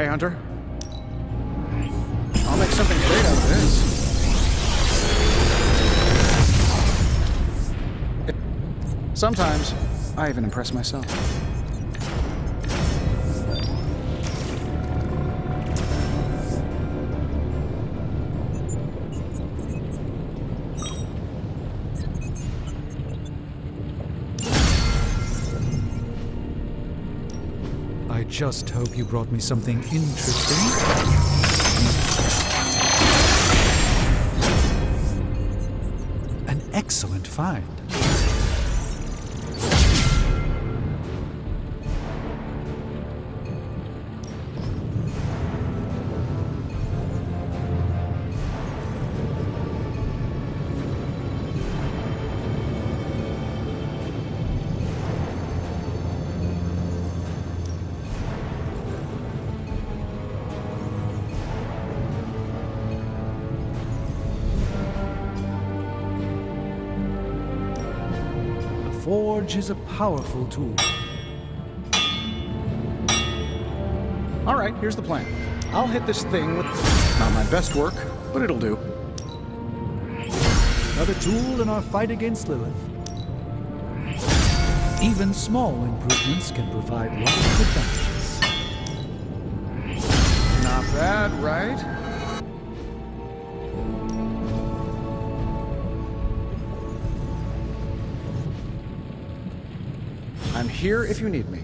Hey, Hunter. I'll make something great out of this. Sometimes, I even impress myself. I just hope you brought me something interesting. An excellent find. The forge is a powerful tool. All right, here's the plan. I'll hit this thing with not my best work, but it'll do. Another tool in our fight against Lilith. Even small improvements can provide large advantages. Not bad, right? I'm here if you need me.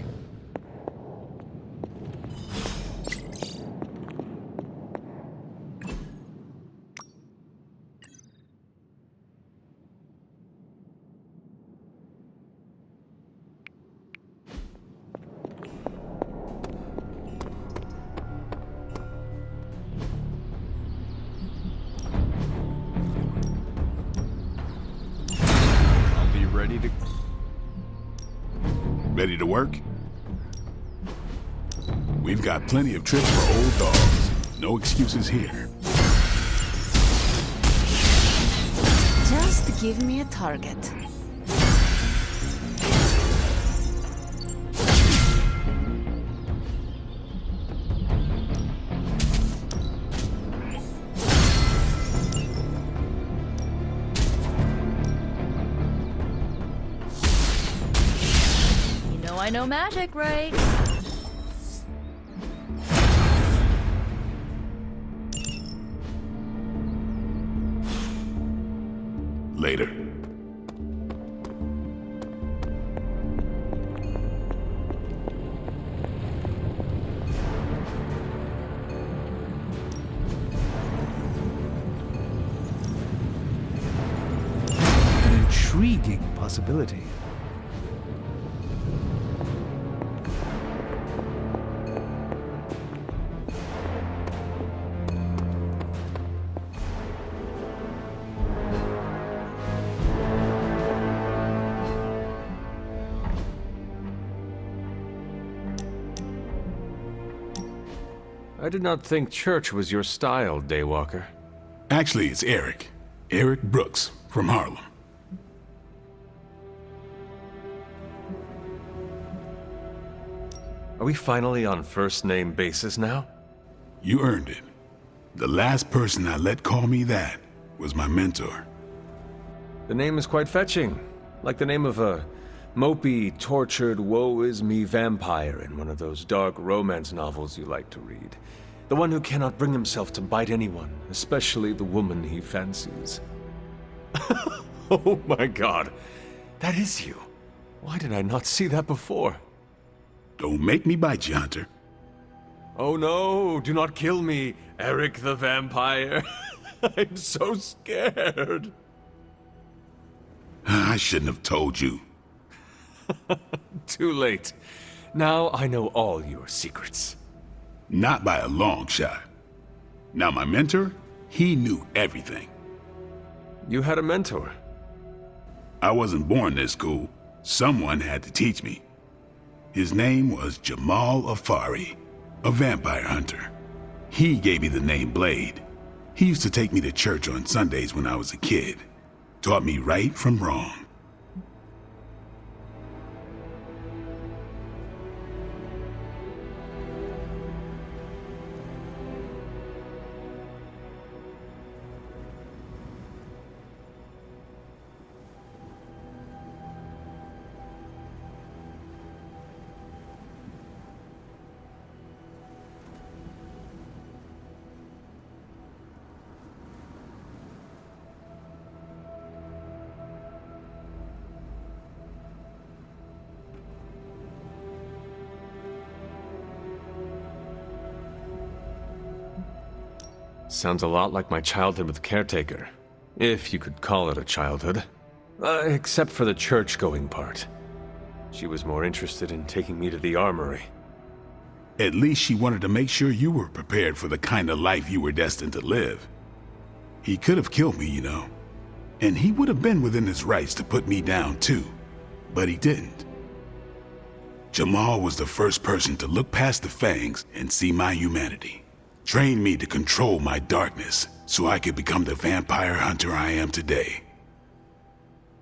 I'll be ready to... Ready to work? We've got plenty of trips for old dogs. No excuses here. Just give me a target. I know magic, right? Later. An intriguing possibility. I did not think church was your style, Daywalker. Actually, it's Eric. Eric Brooks from Harlem. Are we finally on first-name basis now? You earned it. The last person I let call me that was my mentor. The name is quite fetching. Like the name of a mopey, tortured, woe-is-me vampire in one of those dark romance novels you like to read. The one who cannot bring himself to bite anyone, especially the woman he fancies. Oh my god, that is you. Why did I not see that before? Don't make me bite you, Hunter. Oh no, do not kill me, Eric the Vampire. I'm so scared. I shouldn't have told you. Too late. Now I know all your secrets. Not by a long shot. Now my mentor, he knew everything. You had a mentor. I wasn't born this cool. Someone had to teach me. His name was Jamal Afari, a vampire hunter. He gave me the name Blade. He used to take me to church on Sundays when I was a kid. Taught me right from wrong. Sounds a lot like my childhood with Caretaker, if you could call it a childhood. Except for the church-going part. She was more interested in taking me to the armory. At least she wanted to make sure you were prepared for the kind of life you were destined to live. He could have killed me, you know. And he would have been within his rights to put me down too. But he didn't. Jamal was the first person to look past the fangs and see my humanity. Trained me to control my darkness so I could become the vampire hunter I am today.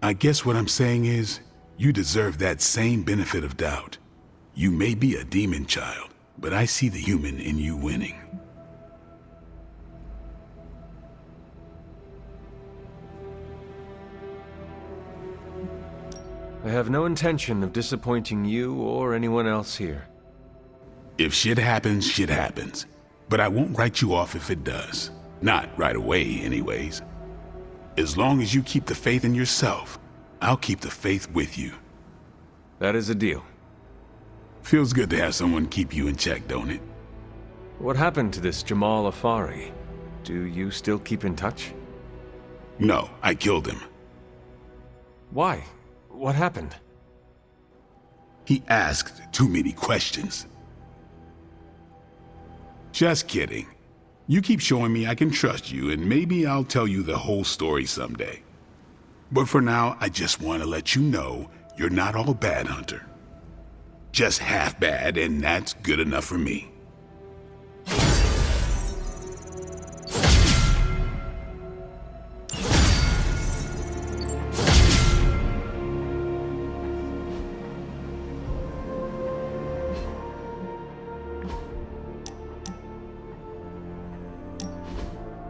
I guess what I'm saying is, you deserve that same benefit of doubt. You may be a demon child, but I see the human in you winning. I have no intention of disappointing you or anyone else here. If shit happens, shit happens. But I won't write you off if it does. Not right away, anyways. As long as you keep the faith in yourself, I'll keep the faith with you. That is a deal. Feels good to have someone keep you in check, don't it? What happened to this Jamal Afari? Do you still keep in touch? No, I killed him. Why? What happened? He asked too many questions. Just kidding. You keep showing me I can trust you, and maybe I'll tell you the whole story someday. But for now, I just want to let you know you're not all bad, Hunter. Just half bad, and that's good enough for me.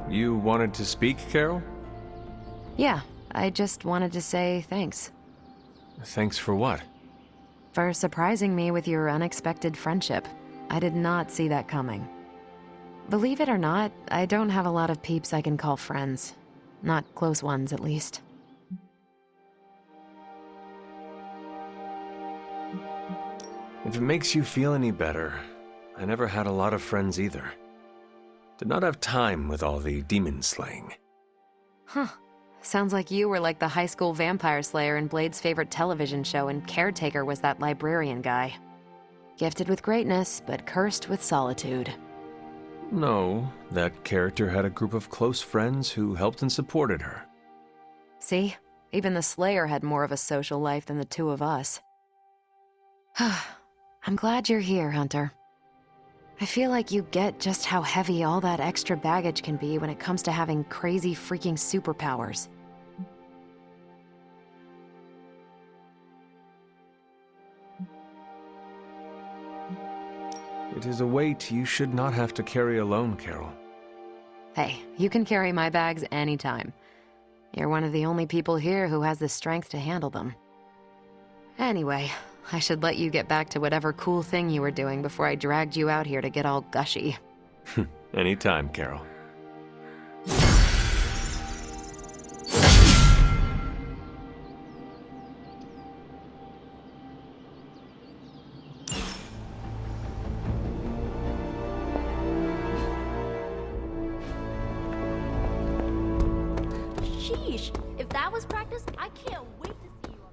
You wanted to speak, Carol? Yeah, I just wanted to say thanks. Thanks for what? For surprising me with your unexpected friendship. I did not see that coming. Believe it or not, I don't have a lot of peeps I can call friends. Not close ones, at least. If it makes you feel any better, I never had a lot of friends either. Did not have time with all the demon slaying. Huh. Sounds like you were like the high school vampire slayer in Blade's favorite television show, and Caretaker was that librarian guy. Gifted with greatness, but cursed with solitude. No, that character had a group of close friends who helped and supported her. See? Even the Slayer had more of a social life than the two of us. I'm glad you're here, Hunter. I feel like you get just how heavy all that extra baggage can be when it comes to having crazy freaking superpowers. It is a weight you should not have to carry alone, Carol. Hey, you can carry my bags anytime. You're one of the only people here who has the strength to handle them. Anyway, I should let you get back to whatever cool thing you were doing before I dragged you out here to get all gushy. Anytime, Carol. Sheesh. If that was practice, I can't wait to see you on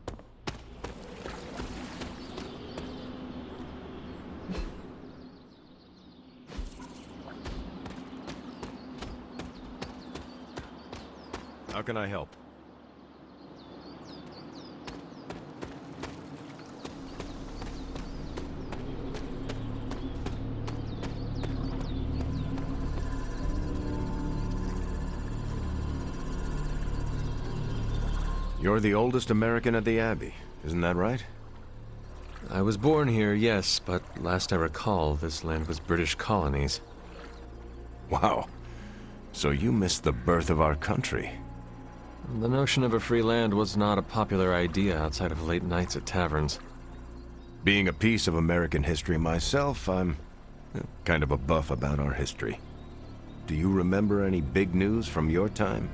How can I help? You're the oldest American at the Abbey, isn't that right? I was born here, yes, but last I recall, this land was British colonies. Wow. So you missed the birth of our country. The notion of a free land was not a popular idea outside of late nights at taverns. Being a piece of American history myself, I'm kind of a buff about our history. Do you remember any big news from your time?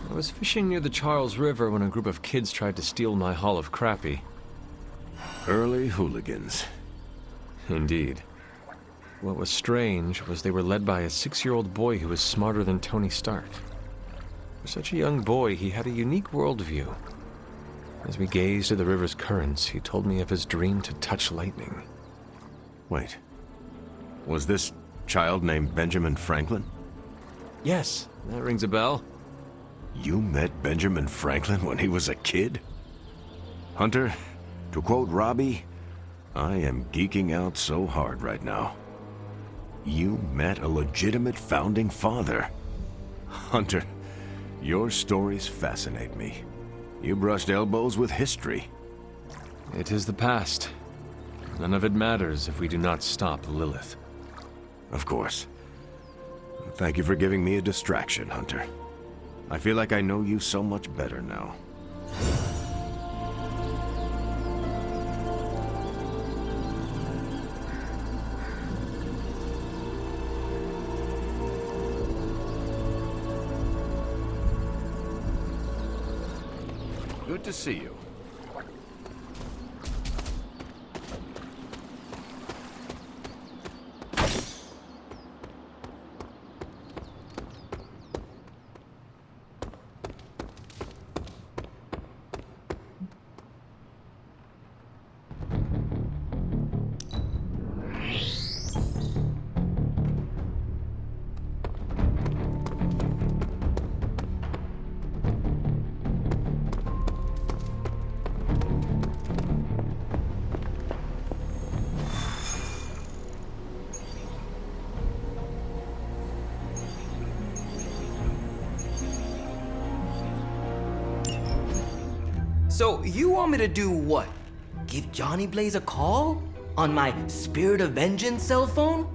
I was fishing near the Charles River when a group of kids tried to steal my haul of crappie. Early hooligans. Indeed. What was strange was they were led by a 6-year-old boy who was smarter than Tony Stark. For such a young boy, he had a unique worldview. As we gazed at the river's currents, he told me of his dream to touch lightning. Wait. Was this child named Benjamin Franklin? Yes, that rings a bell. You met Benjamin Franklin when he was a kid? Hunter, to quote Robbie, I am geeking out so hard right now. You met a legitimate founding father. Hunter, your stories fascinate me. You brushed elbows with history. It is the past. None of it matters if we do not stop Lilith. Of course. Thank you for giving me a distraction, Hunter. I feel like I know you so much better now. Good to see you. So, you want me to do what? Give Johnny Blaze a call? On my Spirit of Vengeance cell phone?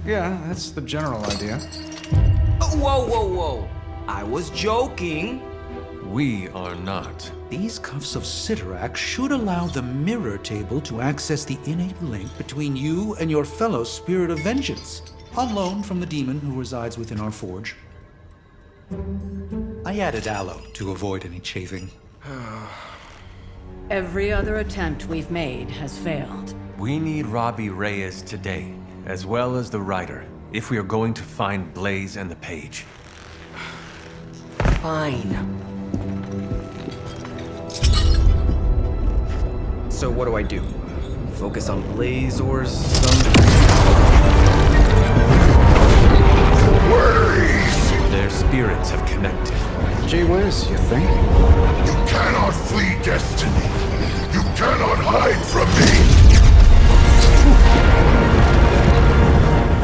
Yeah, that's the general idea. Whoa, whoa, whoa. I was joking. We are not. These cuffs of Cyttorak should allow the mirror table to access the innate link between you and your fellow Spirit of Vengeance, on loan from the demon who resides within our forge. I added aloe to avoid any chafing. Every other attempt we've made has failed. We need Robbie Reyes today, as well as the writer, if we are going to find Blaze and the page. Fine. So what do I do? Focus on Blaze or some... Their spirits have connected. Gee whiz, you think? You cannot flee destiny. You cannot hide from me.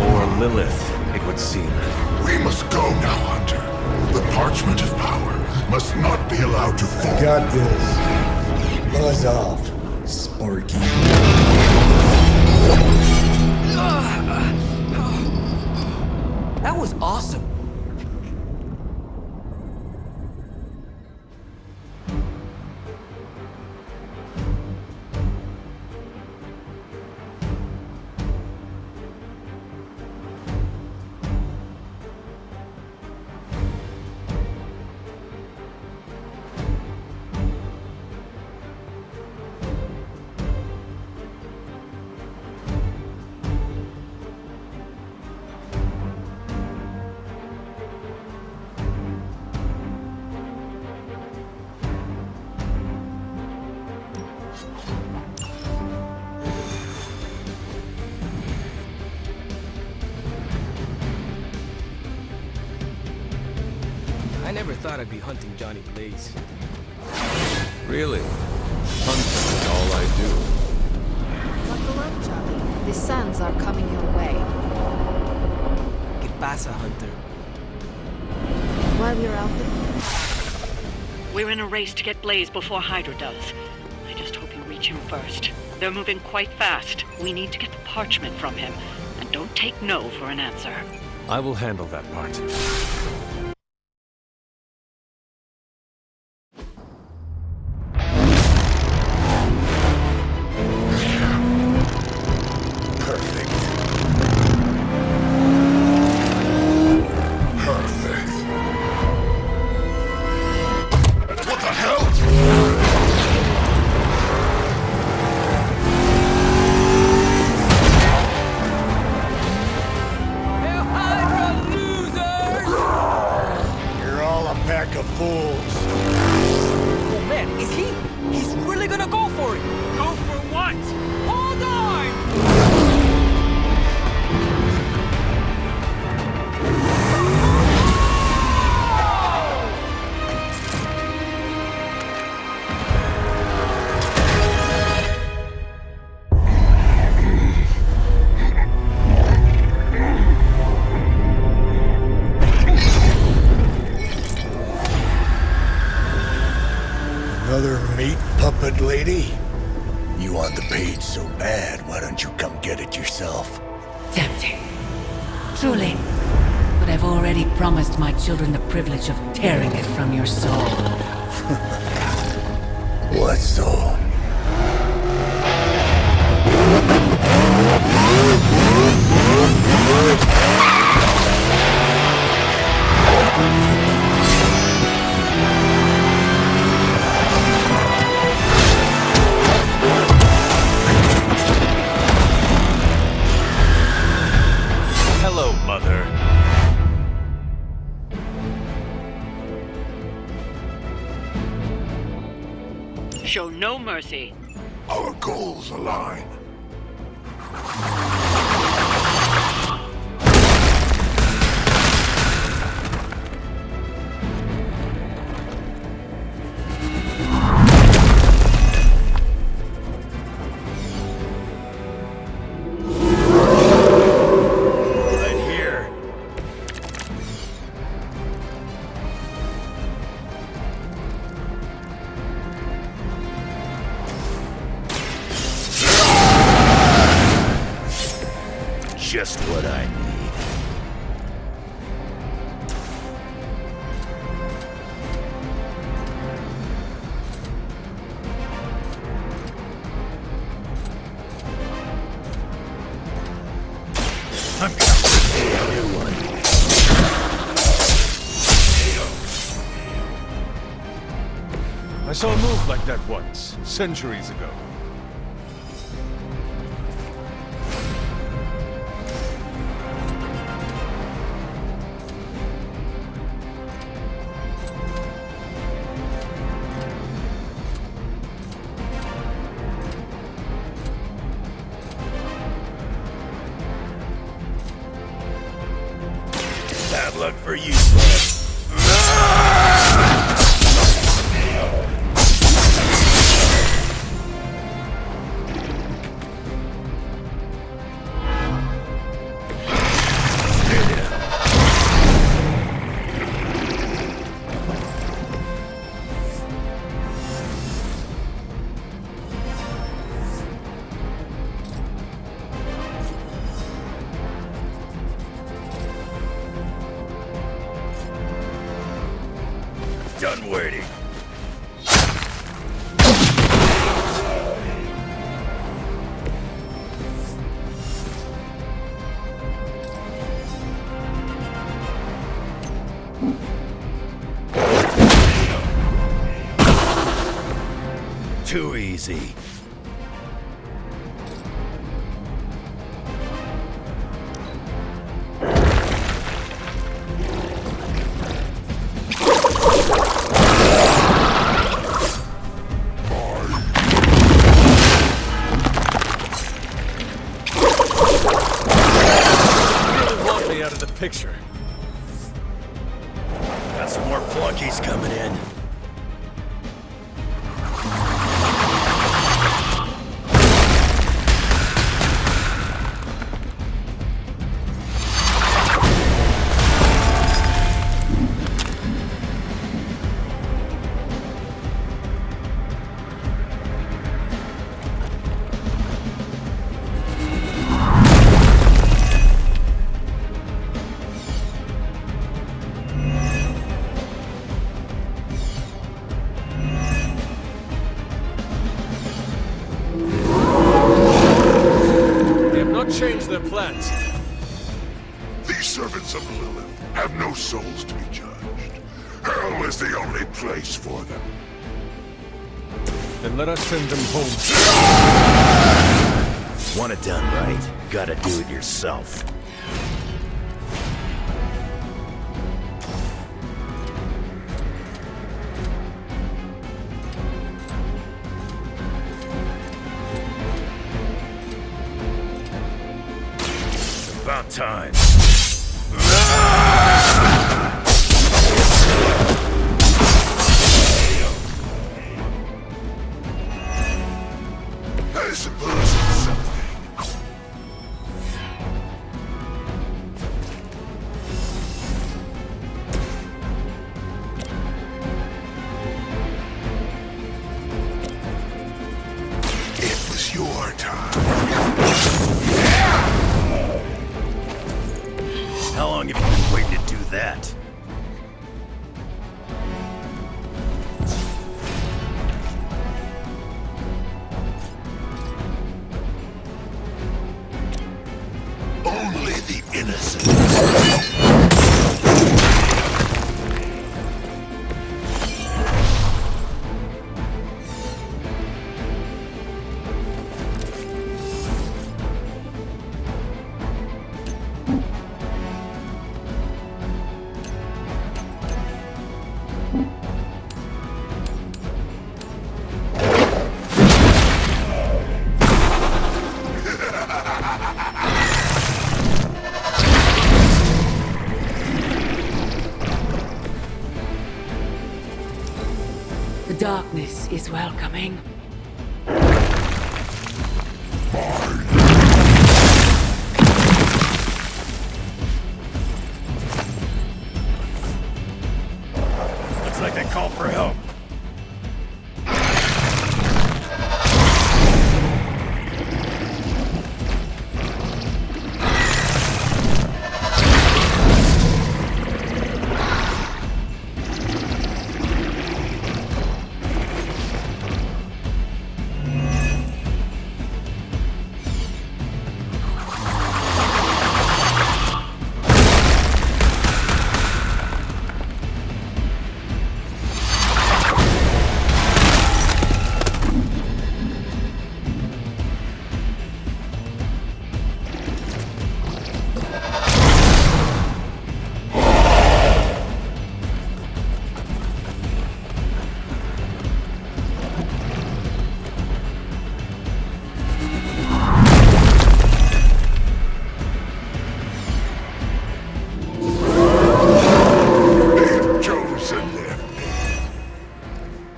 Or Lilith, it would seem. We must go now, Hunter. The parchment of power must not be allowed to fall. Got this. Buzz off, Sparky. That was awesome. I never thought I'd be hunting Johnny Blaze. Really? Hunting is all I do. Buckle up, Johnny. The sands are coming your way. ¿Qué pasa, Hunter? While you're out there, We're in a race to get Blaze before Hydra does. I just hope you reach him first. They're moving quite fast. We need to get the parchment from him. And don't take no for an answer. I will handle that part. Oh man, is he? He's really gonna go for it! Go for what? Hold on! Another meat puppet lady? You want the page so bad, why don't you come get it yourself? Tempting. Truly. But I've already promised my children the privilege of tearing it from your soul. What soul? Hello, Mother. Show no mercy. Our goals align. Right here. Just what I need. I'm gonna create a new one. I saw a move like that once, centuries ago. Bad luck for you, bud. Done waiting. Too easy. Out of the picture. Got some more flunkies coming in. Change their plans. These servants of Lilith have no souls to be judged. Hell is the only place for them. Then let us send them home. Want it done right? Gotta do it yourself. about time. I suppose it's something. It was your time. How long have you been waiting to do that? Only the innocent. The darkness is welcoming. Looks like they called for help.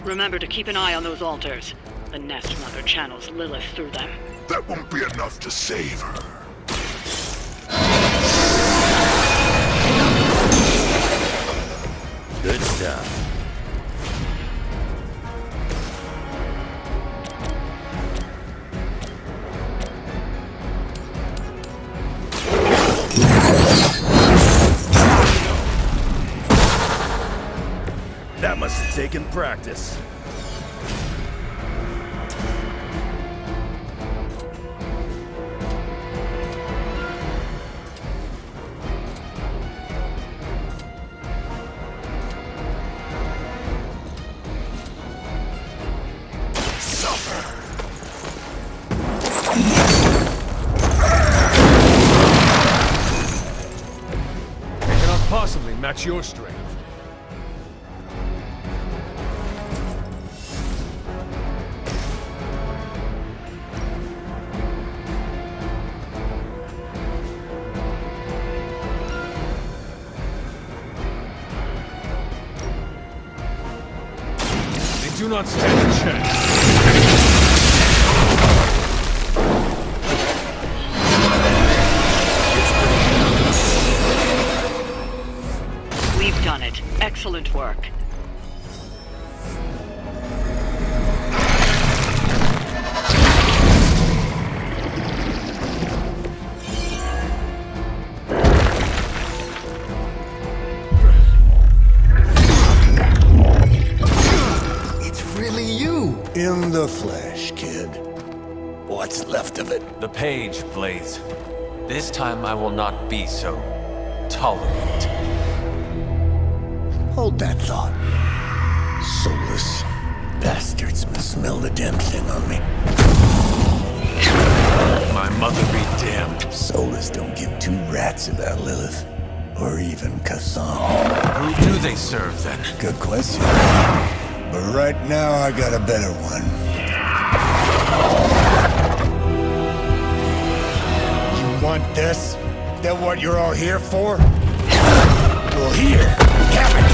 Remember to keep an eye on those altars. The Nest Mother channels Lilith through them. That won't be enough to save her. Good stuff. That must have taken practice. They cannot possibly match your strength. They do not stand a chance. We've done it. Excellent work. It's really you. In the flesh, kid. What's left of it? The page, Blaze. This time I will not be so tolerant. Hold that thought. Soulless bastards must smell the damn thing on me. My mother be damned. Soulless don't give two rats about Lilith. Or even Kassan. Who do they serve, then? Good question. But right now, I got a better one. You want this? that what you're all here for? Well, here, have it!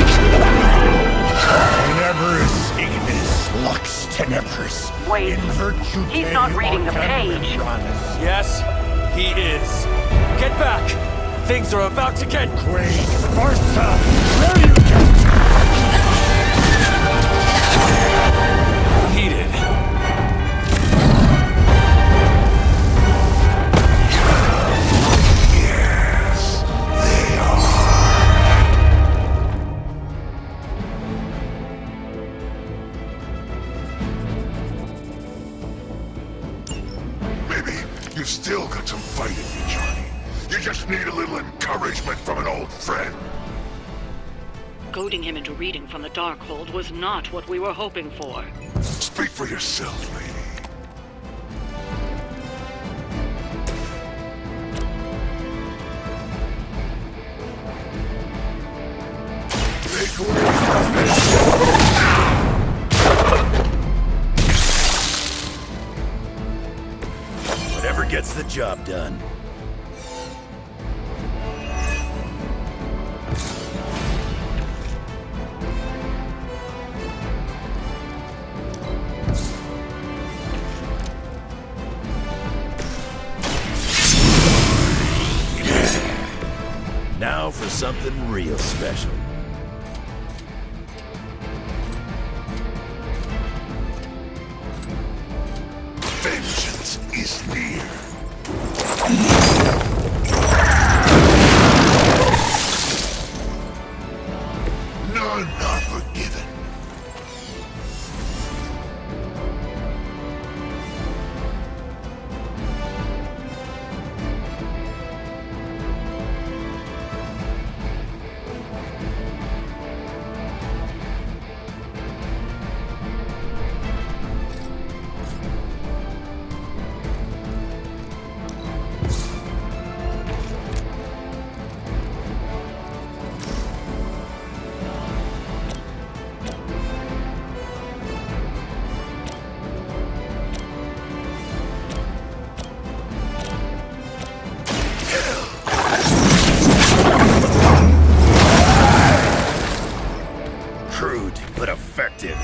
Tenebris ignis lux tenebris. Wait, In virtue he's not reading the page. Yes, he is. Get back! Things are about to get... Great Sparta! Where you get? heated. Yes, they are. Maybe you've still got some fight in you, Johnny. You just need a little encouragement from an old friend. Goading him into reading from the Darkhold was not what we were hoping for. Speak for yourself, lady. Make way for me. Whatever gets the job done. Now for something real special. Vengeance is near. None are forgiven. Crude, but effective.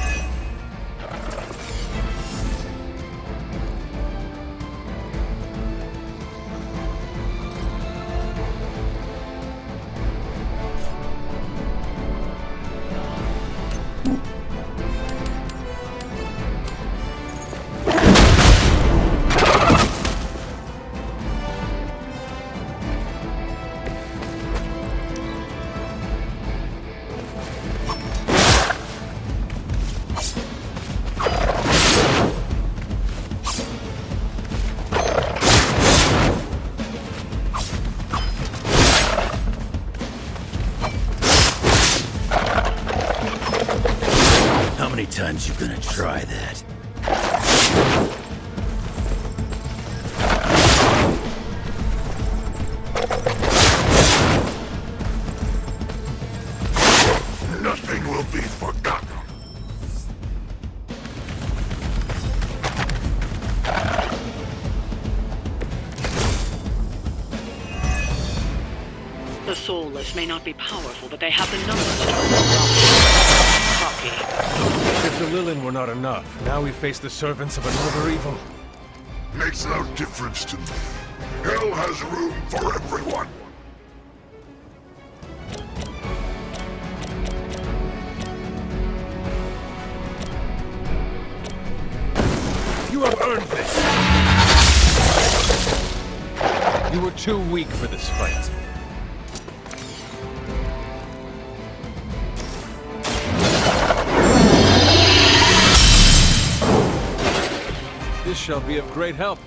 How many times you gonna try that? Nothing will be forgotten. The Soulless may not be powerful, but they have the numbers to copy. If the Lilin were not enough, now we face the servants of another evil. Makes no difference to me. Hell has room for everyone. You have earned this! You were too weak for this fight. This shall be of great help.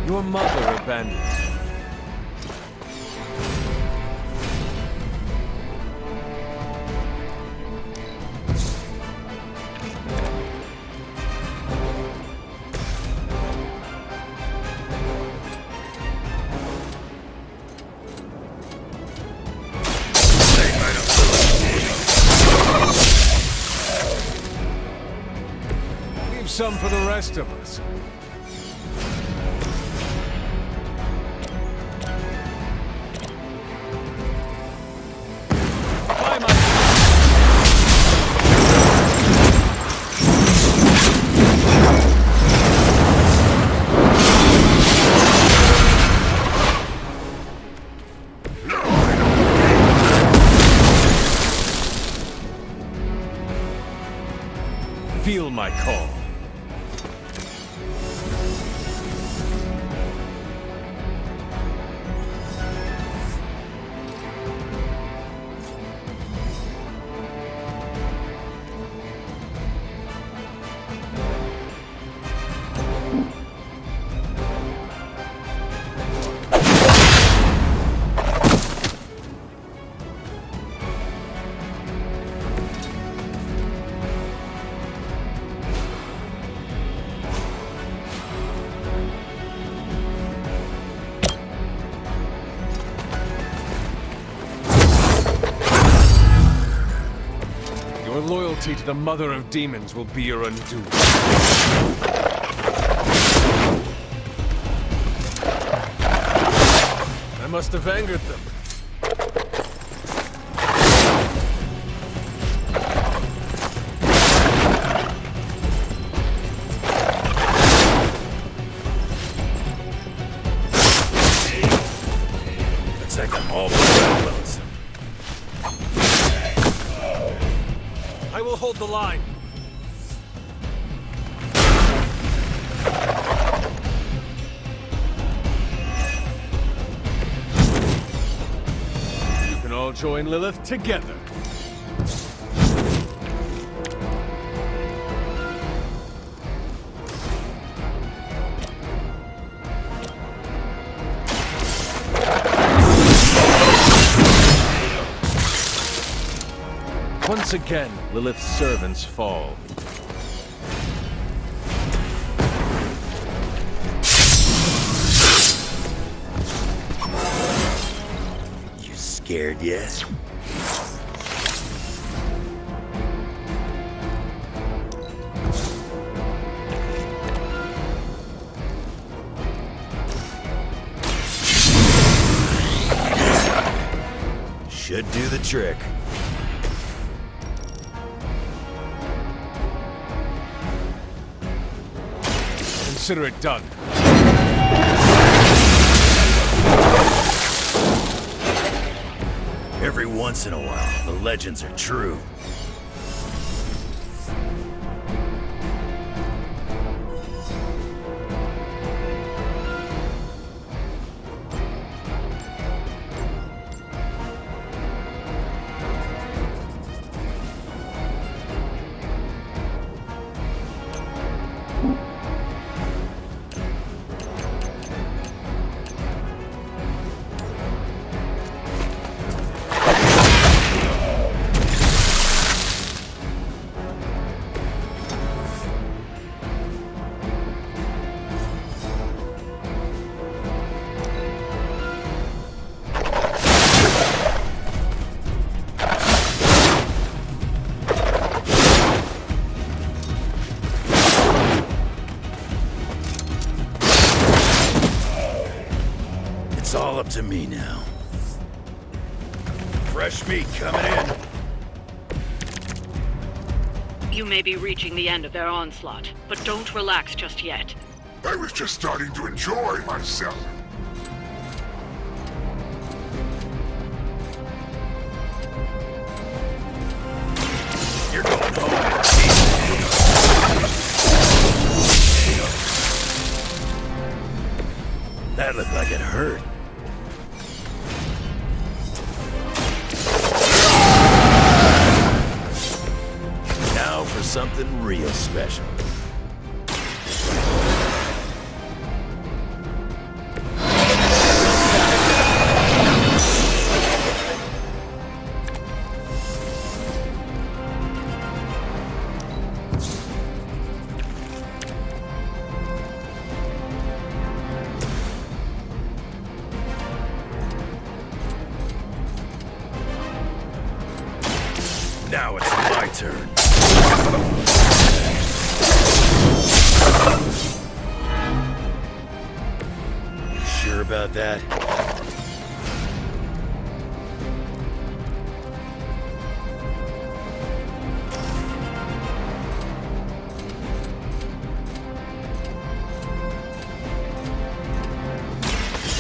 Your mother abandoned you. some for the rest of us. Bye, my Feel my call. Your loyalty to the Mother of Demons will be your undoing. I must have angered them. Looks like I'm all but lonesome. I will hold the line. You can all join Lilith together. Once again, Lilith's servants fall. You scared yet? Should do the trick. Consider it done. Every once in a while, the legends are true. It's all up to me now. Fresh meat coming in. You may be reaching the end of their onslaught, but don't relax just yet. I was just starting to enjoy myself. You're going home. That looked like it hurt. Now for something real special. Now it's my turn. You sure about that?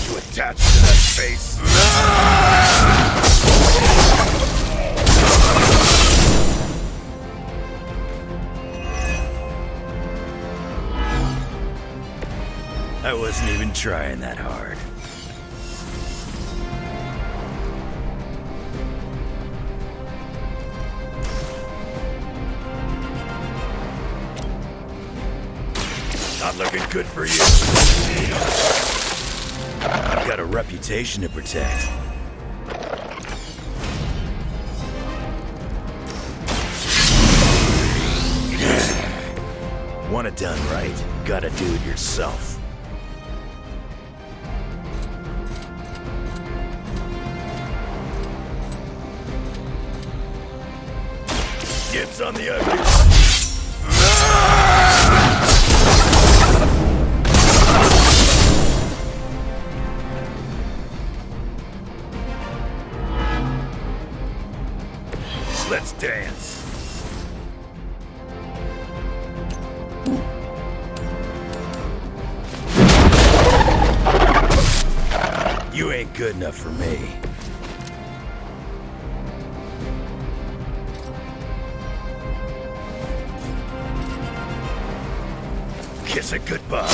You attached to that face. I wasn't even trying that hard. Not looking good for you. I've got a reputation to protect. Want it done right, gotta do it yourself. Dibs on the ugly. Let's dance. You ain't good enough for me. Kiss it goodbye.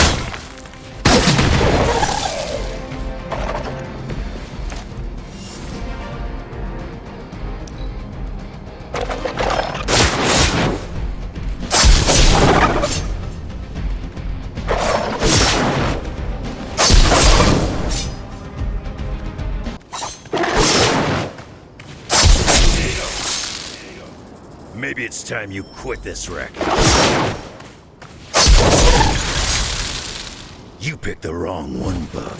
Maybe it's time you quit this wreck. You picked the wrong one, bub.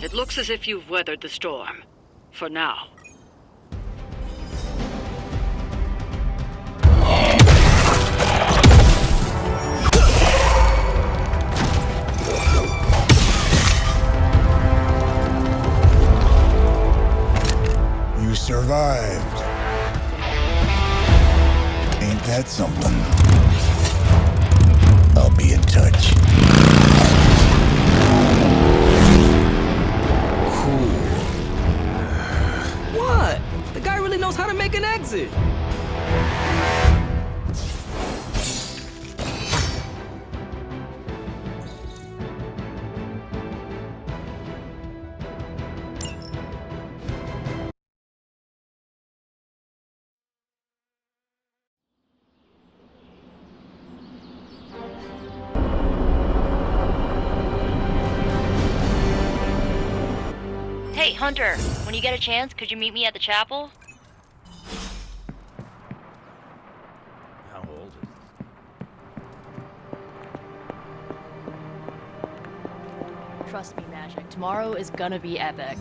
It looks as if you've weathered the storm. For now. You survived. Ain't that something? I'll be in touch. What? The guy really knows how to make an exit. Hey, Hunter, when you get a chance, could you meet me at the chapel? How old is Trust me, Magic. Tomorrow is gonna be epic.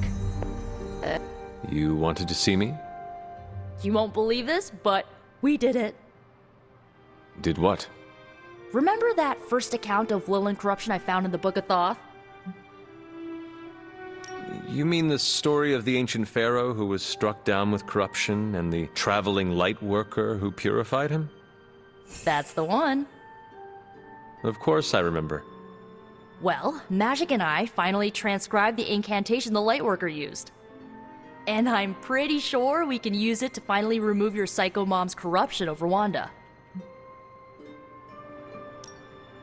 You wanted to see me? You won't believe this, but we did it. Did what? Remember that first account of Lilin corruption I found in the Book of Thoth? You mean the story of the ancient pharaoh who was struck down with corruption and the traveling light worker who purified him? That's the one. Of course I remember. Well, Magic and I finally transcribed the incantation the Lightworker used. And I'm pretty sure we can use it to finally remove your Psycho Mom's corruption over Wanda.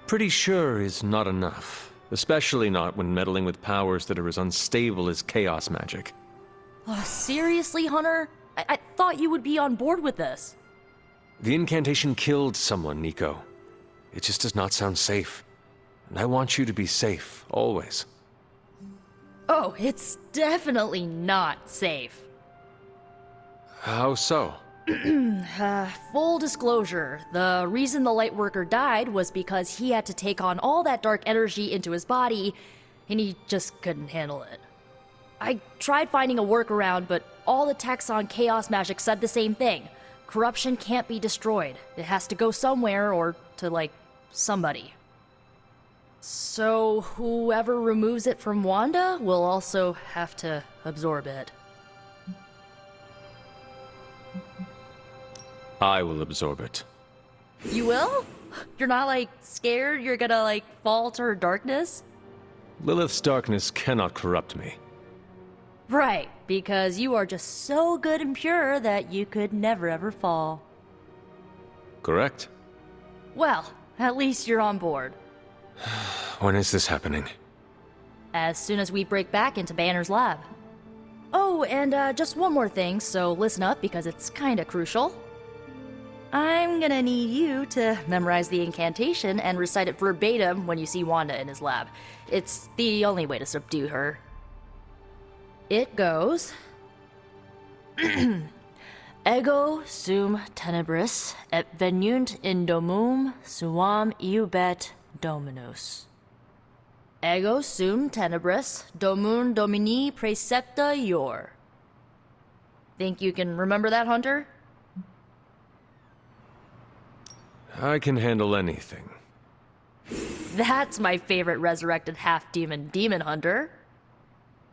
Pretty sure is not enough. Especially not when meddling with powers that are as unstable as chaos magic. Oh, seriously, Hunter? I thought you would be on board with this. The incantation killed someone, Nico. It just does not sound safe. And I want you to be safe, always. Oh, it's definitely not safe. How so? Full disclosure, the reason the Lightworker died was because he had to take on all that dark energy into his body, and he just couldn't handle it. I tried finding a workaround, but all the texts on Chaos Magic said the same thing. Corruption can't be destroyed. It has to go somewhere or to, like, somebody. So whoever removes it from Wanda will also have to absorb it. I will absorb it. You will? You're not, like, scared you're gonna, like, fall to her darkness? Lilith's darkness cannot corrupt me. Right, because you are just so good and pure that you could never ever fall. Correct. Well, at least you're on board. When is this happening? As soon as we break back into Banner's lab. Oh, and just one more thing, so listen up because it's kinda crucial. I'm gonna need you to memorize the incantation and recite it verbatim when you see Wanda in his lab. It's the only way to subdue her. It goes... Ego sum tenebris et venunt in domum suam iubet dominus. Ego sum tenebris domum domini praecepta ior. Think you can remember that, Hunter? I can handle anything. That's my favorite resurrected half-demon demon hunter.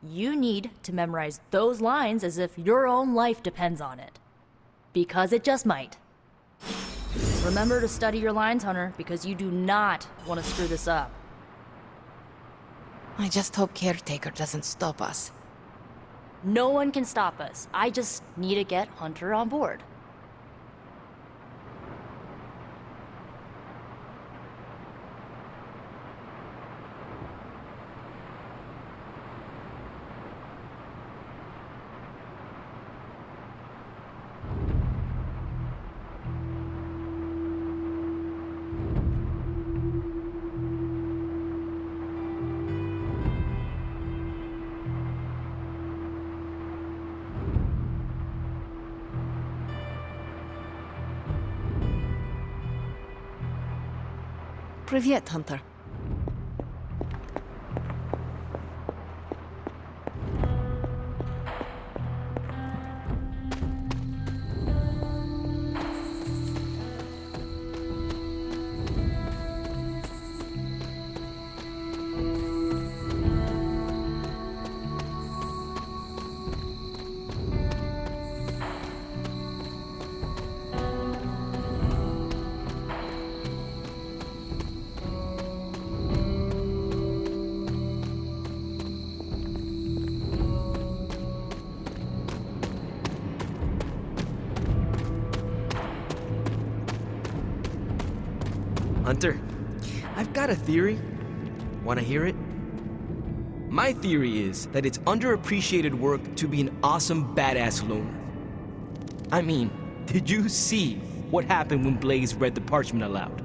You need to memorize those lines as if your own life depends on it. Because it just might. Remember to study your lines, Hunter, because you do not want to screw this up. I just hope Caretaker doesn't stop us. No one can stop us. I just need to get Hunter on board. Привет, Hunter. Hunter, I've got a theory. Wanna hear it? My theory is that it's underappreciated work to be an awesome badass loner. I mean, did you see what happened when Blaze read the parchment aloud?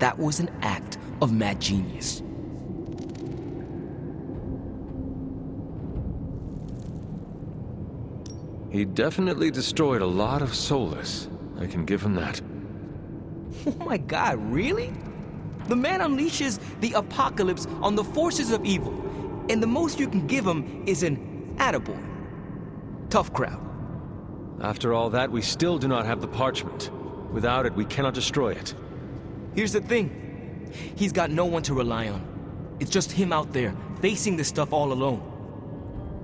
That was an act of mad genius. He definitely destroyed a lot of Solus. I can give him that. Oh my god, really? The man unleashes the apocalypse on the forces of evil, and the most you can give him is an attaboy. Tough crowd. After all that, we still do not have the parchment. Without it, we cannot destroy it. Here's the thing. He's got no one to rely on. It's just him out there, facing this stuff all alone.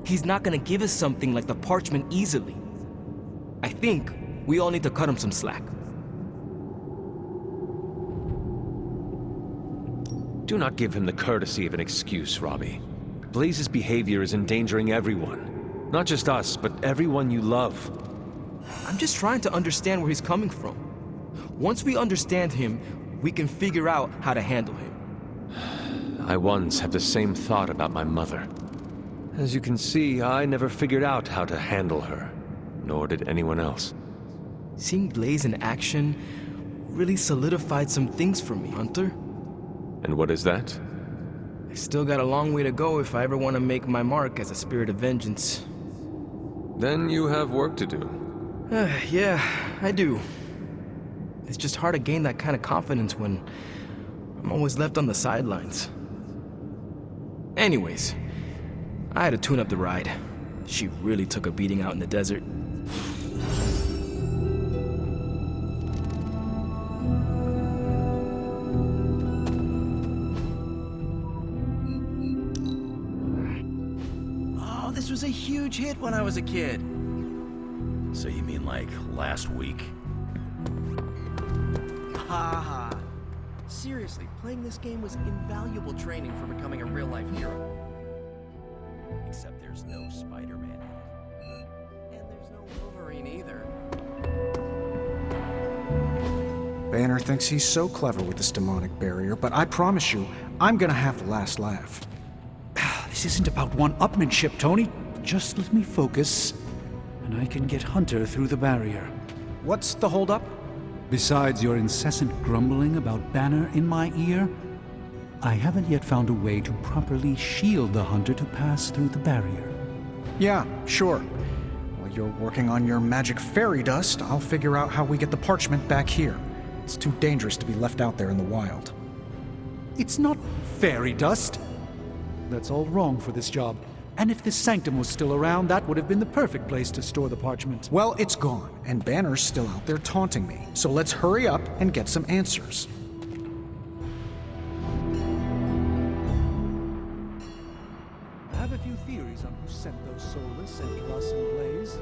He's not gonna give us something like the parchment easily. I think we all need to cut him some slack. Do not give him the courtesy of an excuse, Robbie. Blaze's behavior is endangering everyone. Not just us, but everyone you love. I'm just trying to understand where he's coming from. Once we understand him, we can figure out how to handle him. I once had the same thought about my mother. As you can see, I never figured out how to handle her, nor did anyone else. Seeing Blaze in action really solidified some things for me, Hunter. And what is that? I still got a long way to go if I ever want to make my mark as a spirit of vengeance. Then you have work to do. Yeah, I do. It's just hard to gain that kind of confidence when I'm always left on the sidelines. Anyways, I had to tune up the ride. She really took a beating out in the desert. Oh, this was a huge hit when I was a kid. So you mean like last week? Haha. Seriously, playing this game was invaluable training for becoming a real-life hero. Except there's no Spider-Man in it. And there's no Wolverine either. Banner thinks he's so clever with this demonic barrier, but I promise you, I'm gonna have the last laugh. This isn't about one-upmanship, Tony. Just let me focus, and I can get Hunter through the barrier. What's the holdup? Besides your incessant grumbling about Banner in my ear, I haven't yet found a way to properly shield the Hunter to pass through the barrier. Yeah, sure. While you're working on your magic fairy dust, I'll figure out how we get the parchment back here. It's too dangerous to be left out there in the wild. It's not fairy dust. That's all wrong for this job. And if this sanctum was still around, that would have been the perfect place to store the parchment. Well, it's gone, and Banner's still out there taunting me. So let's hurry up and get some answers. I have a few theories on who sent those soulless and Russ and Blaze.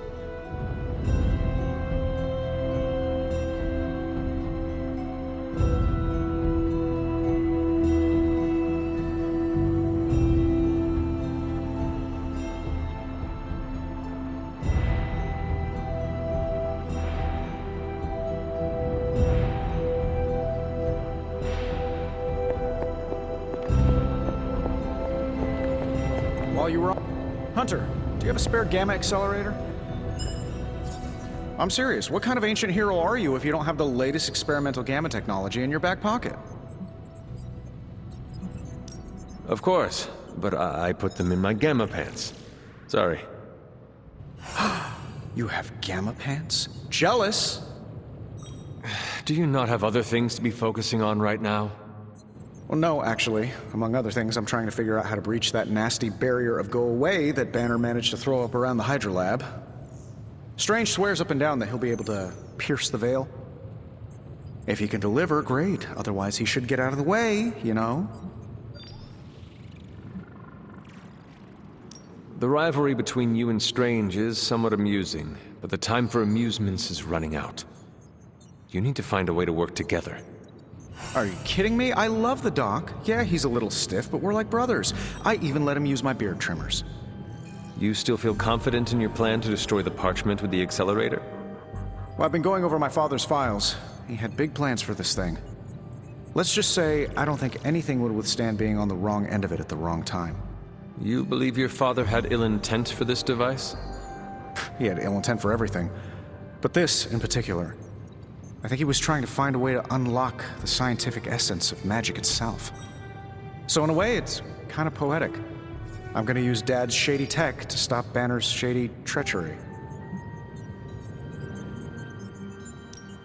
While you were on... Hunter, do you have a spare gamma accelerator? I'm serious. What kind of ancient hero are you if you don't have the latest experimental gamma technology in your back pocket? Of course, but I put them in my gamma pants. Sorry. You have gamma pants? Jealous? Do you not have other things to be focusing on right now? Well, no, actually. Among other things, I'm trying to figure out how to breach that nasty barrier of go away that Banner managed to throw up around the Hydra lab. Strange swears up and down that he'll be able to pierce the veil. If he can deliver, great. Otherwise, he should get out of the way, you know? The rivalry between you and Strange is somewhat amusing, but the time for amusements is running out. You need to find a way to work together. Are you kidding me? I love the Doc. Yeah, he's a little stiff, but we're like brothers. I even let him use my beard trimmers. You still feel confident in your plan to destroy the parchment with the accelerator? Well, I've been going over my father's files. He had big plans for this thing. Let's just say I don't think anything would withstand being on the wrong end of it at the wrong time. You believe your father had ill intent for this device? He had ill intent for everything. But this, in particular. I think he was trying to find a way to unlock the scientific essence of magic itself. So in a way, it's kind of poetic. I'm gonna use Dad's shady tech to stop Banner's shady treachery.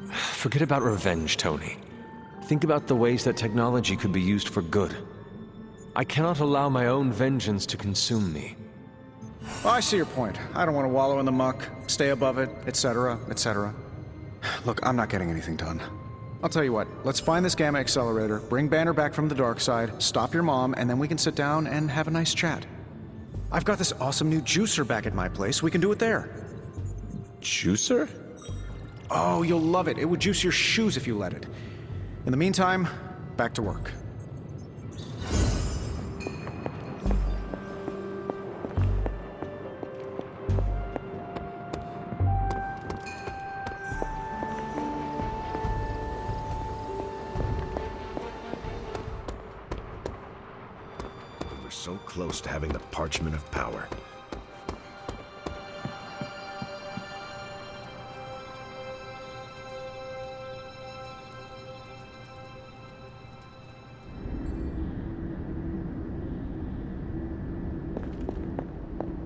Forget about revenge, Tony. Think about the ways that technology could be used for good. I cannot allow my own vengeance to consume me. Well, I see your point. I don't want to wallow in the muck, stay above it, etc., etc. Look, I'm not getting anything done. I'll tell you what, let's find this gamma accelerator, bring Banner back from the dark side, stop your mom, and then we can sit down and have a nice chat. I've got this awesome new juicer back at my place. We can do it there. Juicer? Oh, you'll love it. It would juice your shoes if you let it. In the meantime, back to work. So close to having the Parchment of Power.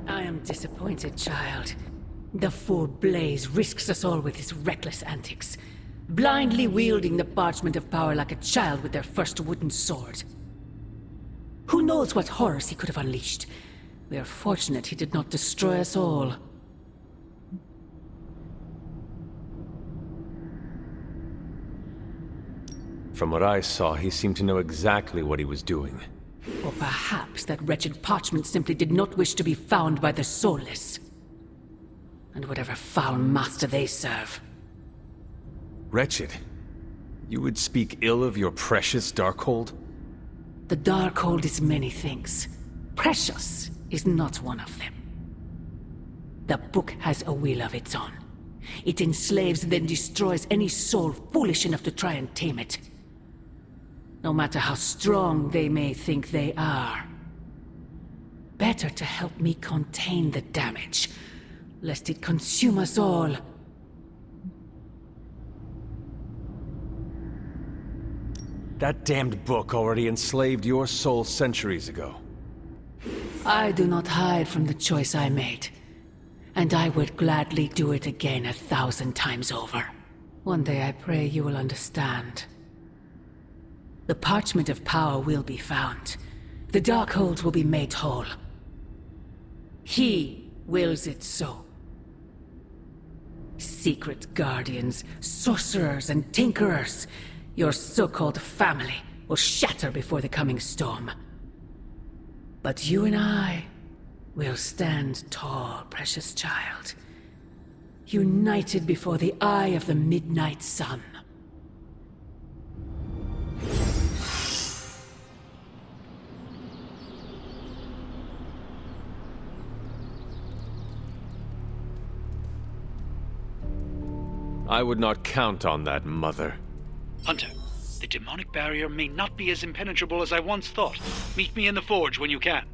I am disappointed, child. The fool Blaze risks us all with his reckless antics, blindly wielding the Parchment of Power like a child with their first wooden sword. Who knows what horrors he could have unleashed? We are fortunate he did not destroy us all. From what I saw, he seemed to know exactly what he was doing. Or perhaps that wretched parchment simply did not wish to be found by the soulless. And whatever foul master they serve. Wretched? You would speak ill of your precious Darkhold? The Darkhold is many things. Precious is not one of them. The book has a will of its own. It enslaves, then destroys any soul foolish enough to try and tame it. No matter how strong they may think they are. Better to help me contain the damage, lest it consume us all. That damned book already enslaved your soul centuries ago. I do not hide from the choice I made. And I would gladly do it again 1,000 times over. One day I pray you will understand. The Parchment of Power will be found. The Darkhold will be made whole. He wills it so. Secret guardians, sorcerers, and tinkerers, your so-called family will shatter before the coming storm. But you and I will stand tall, precious child. United before the eye of the midnight sun. I would not count on that, Mother. Hunter, the demonic barrier may not be as impenetrable as I once thought. Meet me in the forge when you can.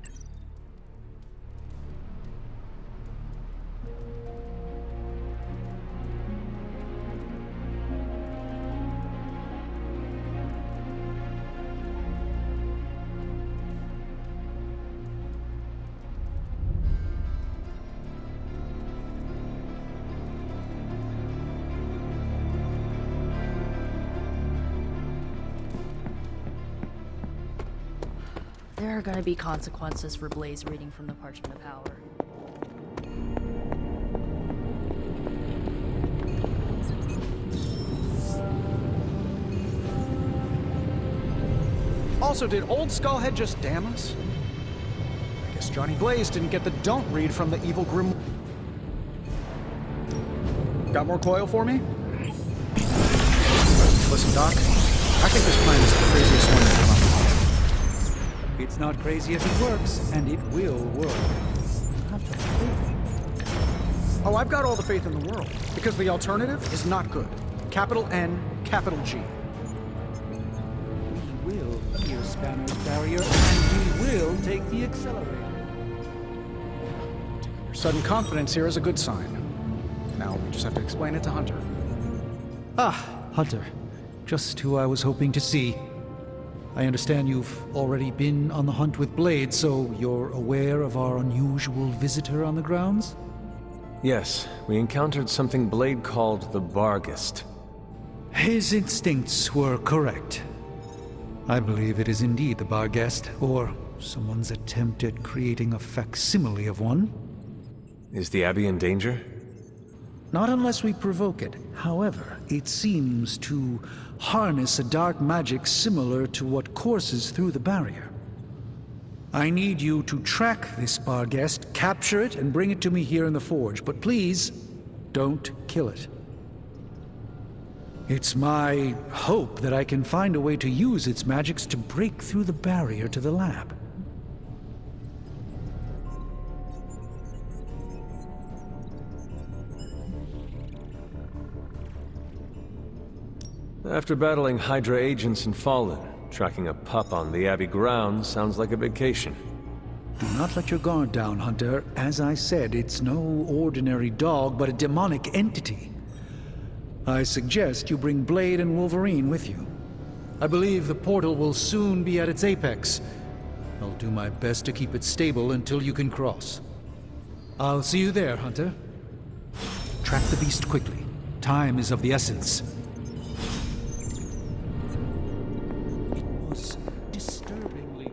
There are gonna be consequences for Blaze reading from the Parchment of Power. Also, did Old Skullhead just damn us? I guess Johnny Blaze didn't get the don't read from the evil Grim. Got more coil for me? Listen, Doc, I think this plan is the craziest one that's come up. It's not crazy if it works, and it will work. Oh, I've got all the faith in the world, because the alternative is not good. Capital N, capital G. We will pierce Banner's barrier, and we will take the accelerator. Your sudden confidence here is a good sign. Now, we just have to explain it to Hunter. Ah, Hunter. Just who I was hoping to see. I understand you've already been on the hunt with Blade, so you're aware of our unusual visitor on the grounds? Yes, we encountered something Blade called the Barghest. His instincts were correct. I believe it is indeed the Barghest, or someone's attempt at creating a facsimile of one. Is the Abbey in danger? Not unless we provoke it. However, it seems to harness a dark magic similar to what courses through the barrier. I need you to track this Barghest, capture it, and bring it to me here in the forge. But please, don't kill it. It's my hope that I can find a way to use its magics to break through the barrier to the lab. After battling Hydra agents and Fallen, tracking a pup on the Abbey grounds sounds like a vacation. Do not let your guard down, Hunter. As I said, it's no ordinary dog, but a demonic entity. I suggest you bring Blade and Wolverine with you. I believe the portal will soon be at its apex. I'll do my best to keep it stable until you can cross. I'll see you there, Hunter. Track the beast quickly. Time is of the essence. It was disturbingly...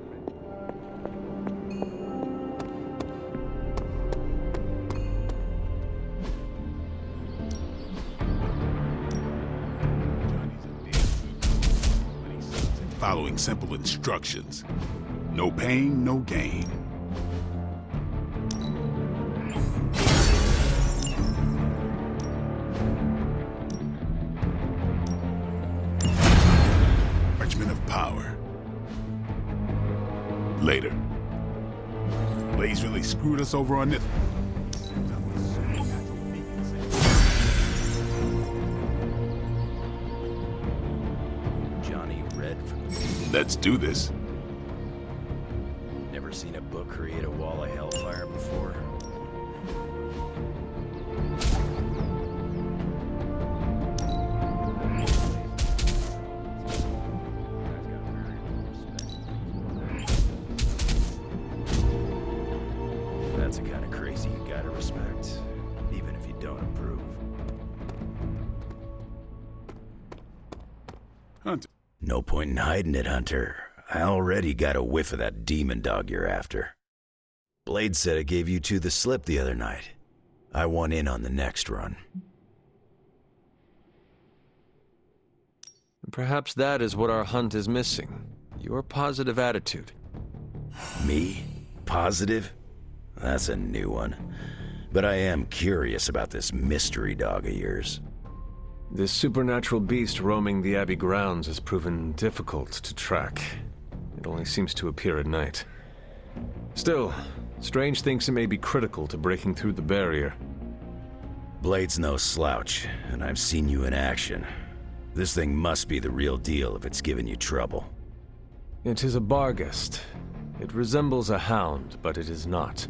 following simple instructions. No pain, no gain. Parchment of power. Later. Blaze really screwed us over on this. Johnny Red from the... Let's do this. Never seen a book create a wall of hellfire before. That's the kind of crazy you gotta respect, even if you don't approve. Hunter. No point in hiding it, Hunter. I already got a whiff of that demon dog you're after. Blade said it gave you two the slip the other night. I want in on the next run. Perhaps that is what our hunt is missing. Your positive attitude. Me? Positive? That's a new one. But I am curious about this mystery dog of yours. This supernatural beast roaming the Abbey grounds has proven difficult to track. It only seems to appear at night. Still, Strange thinks it may be critical to breaking through the barrier. Blade's no slouch, and I've seen you in action. This thing must be the real deal if it's giving you trouble. It is a Barghest. It resembles a hound, but it is not.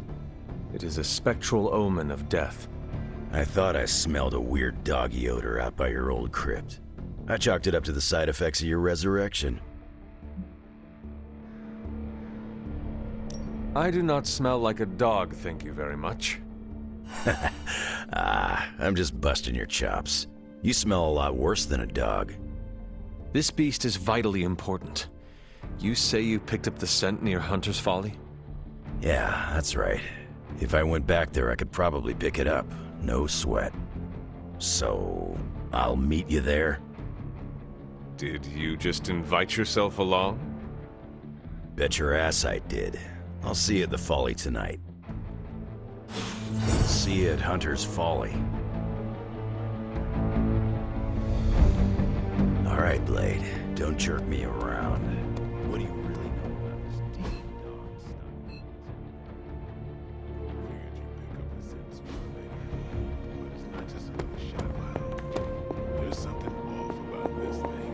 It is a spectral omen of death. I thought I smelled a weird doggy odor out by your old crypt. I chalked it up to the side effects of your resurrection. I do not smell like a dog, thank you very much. I'm just busting your chops. You smell a lot worse than a dog. This beast is vitally important. You say you picked up the scent near Hunter's Folly? Yeah, that's right. If I went back there, I could probably pick it up. No sweat. So, I'll meet you there? Did you just invite yourself along? Bet your ass I did. I'll see you at the Folly tonight. See you at Hunter's Folly. All right, Blade. Don't jerk me around. What do you really know about this demon dog stuff? Figured you'd pick up the scent sooner or later. But it's not just another shadowhound. There's something off about this thing.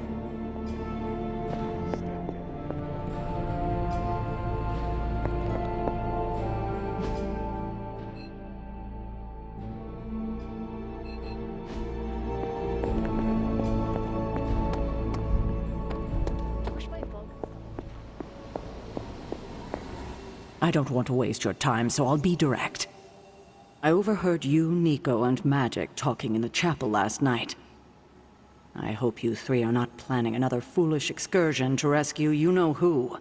I don't want to waste your time, so I'll be direct. I overheard you, Nico, and Magic talking in the chapel last night. I hope you three are not planning another foolish excursion to rescue you-know-who.